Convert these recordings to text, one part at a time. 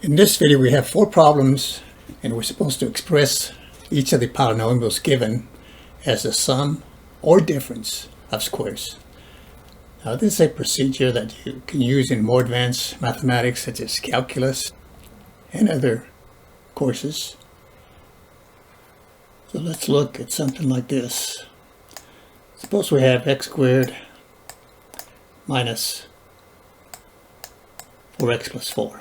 In this video we have 4 problems and we're supposed to express each of the polynomials given as the sum or difference of squares. Now this is a procedure that you can use in more advanced mathematics such as calculus and other courses. So let's look at something like this. Suppose we have x squared minus 4x plus 4.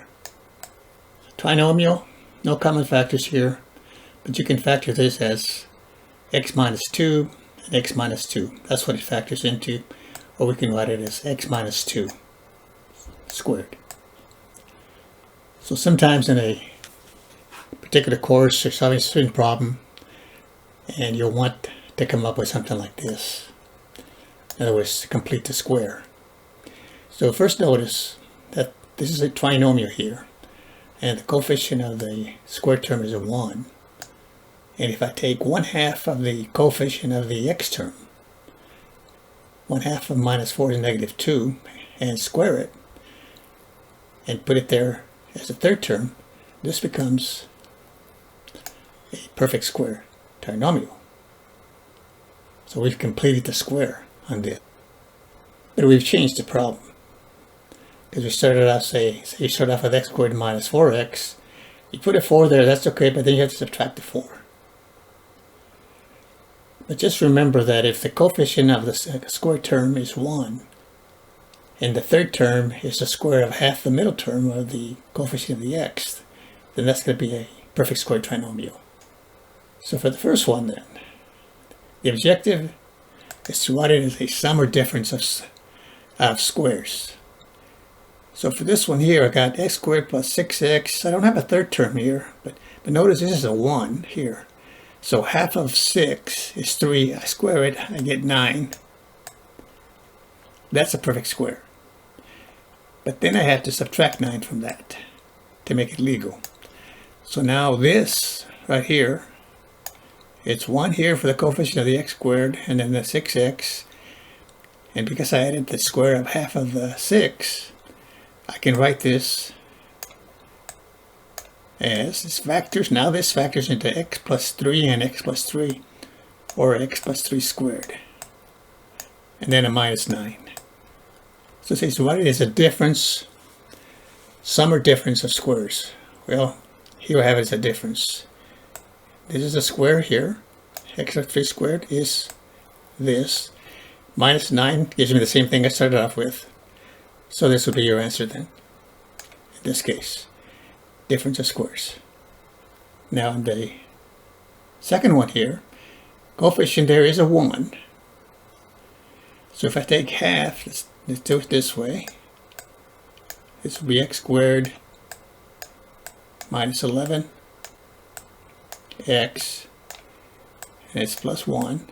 Trinomial, no common factors here, but you can factor this as x minus 2 and x minus 2. That's what it factors into, or we can write it as x minus 2 squared. So sometimes in a particular course you're solving a certain problem and you'll want to come up with something like this. In other words, to complete the square. So first notice that this is a trinomial here, and the coefficient of the square term is a 1. And if I take 1/2 of the coefficient of the x term, 1/2 of minus 4 is negative 2, and square it, and put it there as a third term, this becomes a perfect square trinomial. So we've completed the square on this. But we've changed the problem. Because we started out, say you start off with x squared minus 4x. You put a 4 there, that's okay, but then you have to subtract the 4. But just remember that if the coefficient of the square term is 1, and the third term is the square of half the middle term of the coefficient of the x, then that's going to be a perfect square trinomial. So for the first one then, the objective is to write it as a sum or difference of squares. So for this one here, I got x squared plus 6x. I don't have a third term here, but notice this is a 1 here. So half of 6 is 3. I square it, I get 9. That's a perfect square. But then I have to subtract 9 from that to make it legal. So now this right here, it's 1 here for the coefficient of the x squared, and then the 6x. And because I added the square of half of the 6, I can write this as this factors. Now this factors into x plus 3 and x plus 3, or x plus 3 squared, and then a minus 9. So it says what is a difference, sum or difference of squares. Well, here I have it as a difference. This is a square here. X plus 3 squared is this. Minus 9 gives me the same thing I started off with. So this would be your answer then, in this case, difference of squares. Now in the second one here, coefficient there is a 1. So if I take half, let's do it this way. This will be x squared minus 11 x, and it's plus 1.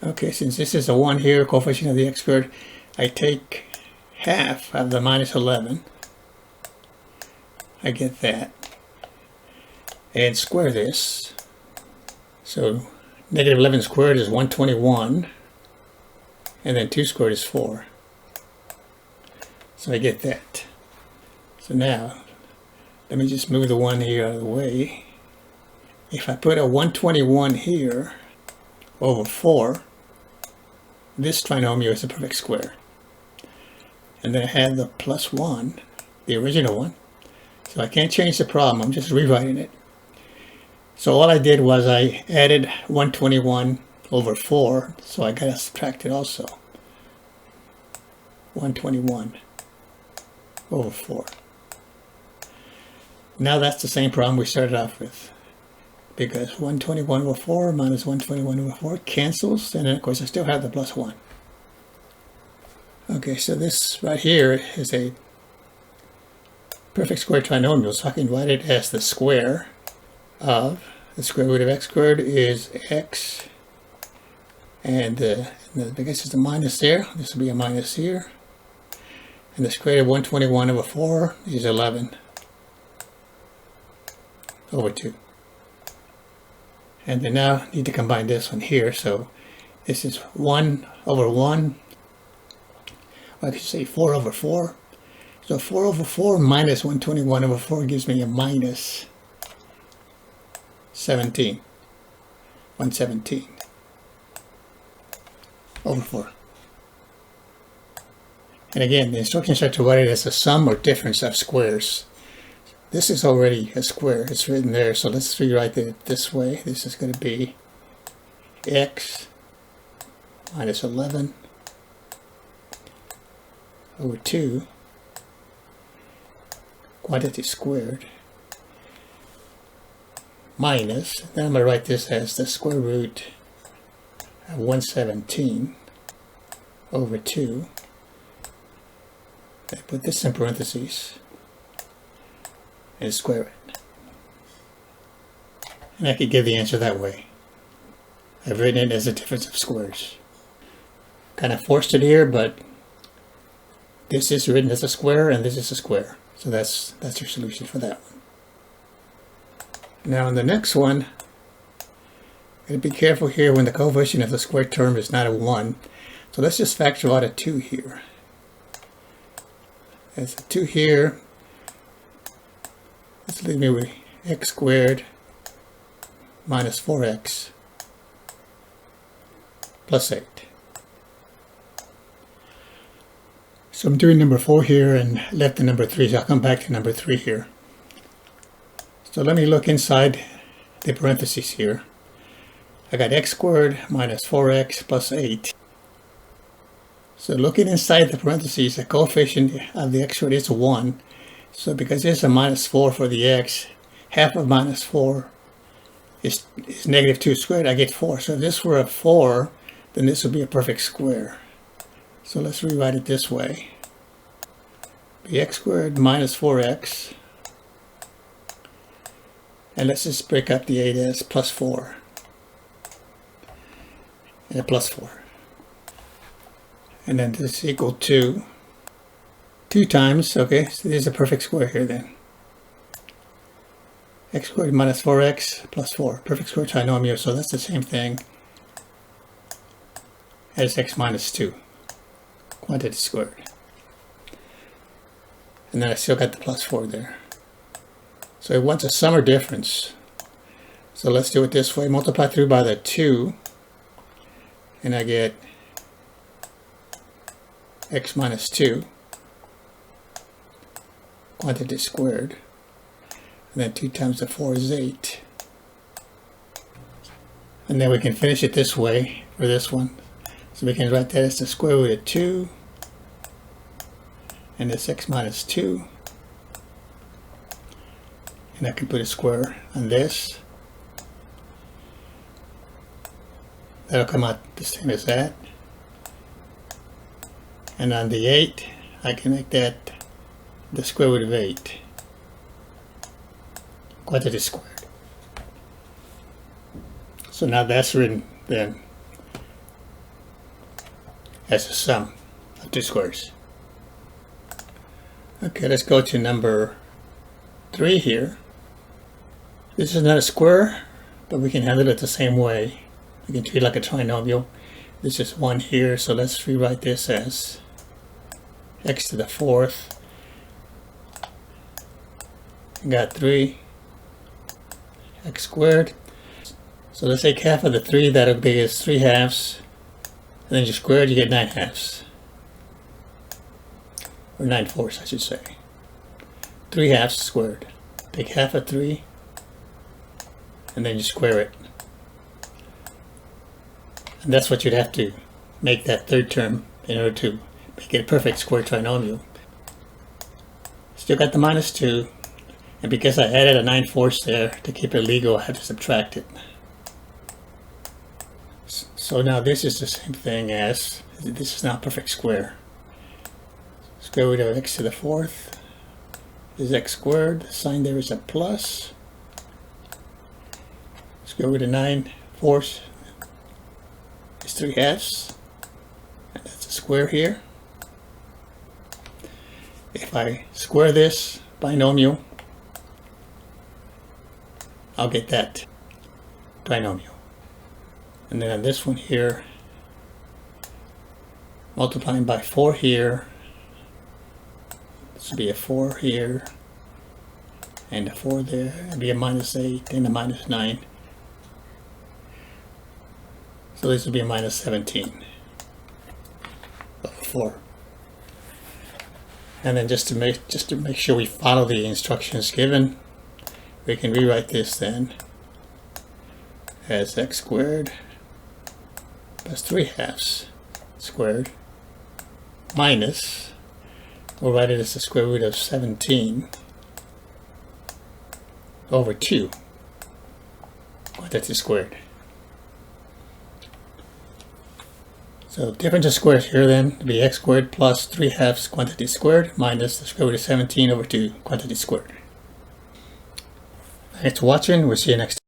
Okay, since this is a 1 here, coefficient of the x squared, I take half of the minus 11, I get that, and square this. So negative 11 squared is 121, and then 2 squared is 4. So I get that. So now, let me just move the 1 here out of the way. If I put a 121 here over 4, this trinomial is a perfect square. And then I have the plus 1, the original one. So I can't change the problem, I'm just rewriting it. So all I did was I added 121 over 4, so I got to subtract it also. 121 over 4. Now that's the same problem we started off with, because 121 over 4 minus 121 over 4 cancels, and then of course I still have the plus 1. Okay, so this right here is a perfect square trinomial, so I can write it as the square of the square root of x squared is x, and I guess it's a minus there. This will be a minus here, and the square root of 121 over 4 is 11 over 2. And then now I need to combine this one here, so this is 1 over 1, or I could say 4 over 4. So 4 over 4 minus 121 over 4 gives me a minus 17. 117 over 4. And again, the instructions are to write it as a sum or difference of squares. This is already a square. It's written there. So let's rewrite it this way. This is going to be x minus 11 over 2 quantity squared minus, then I'm going to write this as the square root of 117 over 2. I put this in parentheses and square it. And I could give the answer that way. I've written it as a difference of squares. Kind of forced it here, but this is written as a square and this is a square. So that's your solution for that one. Now in the next one, you gotta be careful here when the coefficient of the square term is not a 1. So let's just factor out a 2 here. There's a 2 here. Let's leave me with x squared minus 4x plus 8. So I'm doing number 4 here and left the number 3, so I'll come back to number 3 here. So let me look inside the parentheses here. I got x squared minus 4x plus 8. So looking inside the parentheses, the coefficient of the x squared is 1. So because there's a minus 4 for the x, half of minus 4 is negative 2 squared, I get 4. So if this were a 4, then this would be a perfect square. So let's rewrite it this way. Be x squared minus 4x. And let's just break up the 8 as plus 4. And a plus 4. And then this is equal to 2 times, okay, so there's a perfect square here then. X squared minus 4x plus 4. Perfect square trinomial, so that's the same thing as x minus 2. Quantity squared. And then I still got the plus 4 there. So it wants a sum or difference. So let's do it this way. Multiply through by the 2. And I get x minus 2. Quantity squared. And then 2 times the 4 is 8. And then we can finish it this way for this one. So we can write that as the square root of 2. And this x minus 2. And I can put a square on this. That'll come out the same as that. And on the 8, I can make that the square root of 8. Quantity squared. So now that's written then as a sum of 2 squares. Okay, let's go to number 3 here. This is not a square, but we can handle it the same way. We can treat it like a trinomial. This is 1 here, so let's rewrite this as x to the 4th. I got 3 x squared. So let's take half of the 3, that'll be as 3 halves. And then you square it, you get 9 halves. Or 9 fourths, I should say. 3 halves squared. Take half of 3, and then you square it. And that's what you'd have to make that third term in order to make it a perfect square trinomial. Still got the minus 2, and because I added a 9 fourths there to keep it legal, I have to subtract it. So now this is the same thing as, this is not a perfect square. Square root of x to the 4th is x squared. The sign there is a plus. Square root of 9 fourths is 3 halves. And that's a square here. If I square this binomial, I'll get that trinomial. And then on this one here, multiplying by 4 here, This would be a 4 here, and a 4 there. It'd be a -8 and a -9. So this would be a -17 over 4. And then just to make sure we follow the instructions given, we can rewrite this then as x squared plus 3/2 squared minus, we'll write it as the square root of 17 over 2 quantity squared. So difference of squares here then will be x squared plus 3/2 quantity squared minus the square root of 17 over 2 quantity squared. Thanks for watching. We'll see you next time.